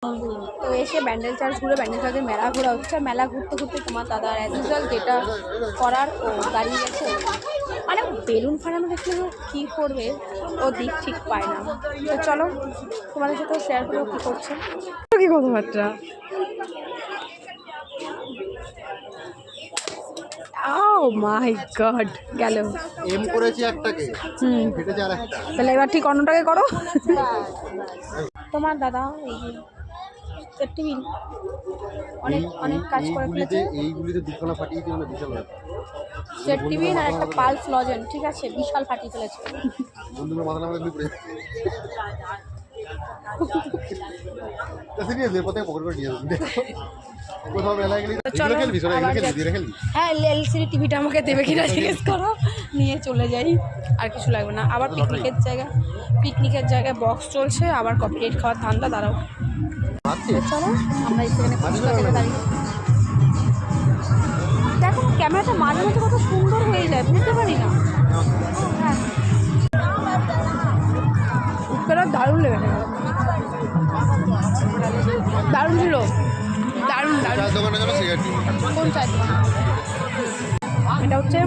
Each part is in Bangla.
তো এসে ব্যান্ডেল চার্চ ঘুরে ব্যান্ডেল চার্চের মেলা ঘোরা হচ্ছে। মেলা ঘুরতে ঘুরতে তোমার দাদা অ্যাজ ইউজুয়াল যেটা করার ও দাঁড়িয়ে গেছে, মানে বেলুন ফাটানো দেখলে কী করবে ও দিক ঠিক পায় না। তো চলো তোমাদের সাথে শেয়ার করবো কী করছে। কি কথাবার্তা ও মাই গড গেল এম করেছি একটাকে ফেটেছে আরেকটা। তাহলে এবার ঠিক অন্যটাকে করো। তোমার দাদা এই টিভি অনেক অনেক কাজ করে ফেলেছে। এইগুলিতে দুখানা ফাটিয়ে দিয়ে বিশাল ব্যাপার। সেট টিভি আর একটা পালস লজেন, ঠিক আছে, বিশাল ফাটিয়ে ফেলেছে। বন্ধুগুলো মাথা নামে ঘুরে সিরিয়াসলি পথে পকড় করে নিয়ে যাবে। কোথাও মেলায় গেলি এগুলো খেলবি, সোনা এগুলো খেলবি, দিয়ে খেলবি। হ্যাঁ, এলসিডি টিভিটা আমাকে দেবে কিনা জিজ্ঞেস করো, নিয়ে চলে যাই, আর কিছু লাগবে না। আবার পিকনিকের জায়গায় বক্স চলছে, আবার কপিরাইট খাওয়ার ধান্দা। দাঁড়াও চলো আমরা সেখানে ফুচকা খেতে দাঁড়িয়ে। দেখো ক্যামেরাটা মাঝে মাঝে কত সুন্দর হয়ে যায়, বুঝতে পারি না। হ্যাঁ ফুচকাটা দারুণ লেগেছে, দারুণ ছিল, দারুণ দারুণ। কোন চাই? এটা হচ্ছে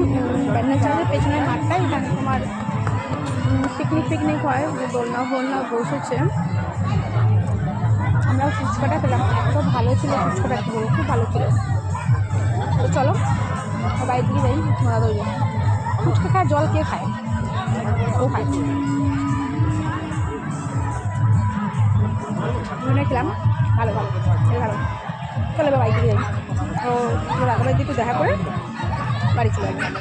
ব্যান্ডেল চার্চের পেছনের মাঠটা, এখানে তোমার পিকনিক হয়, যে দোলনা ফোলনা বসেছে। আমরা ফুচকাটা পেলাম, এত ভালো ছিল ফুচকাটা, কী বলবো, খুব ভালো ছিল। তো চলো বাইরে দিকে যাই। মারা দইবে ফুচকা খায়, জল কে খায়? ও খায়। মনে খেলাম ভালো ভালো ভালো। চলো এবার বাইরে দিকে যাই। তো দাদাবাড়ির দিকে দেখা করে বাড়ি চলে যাই।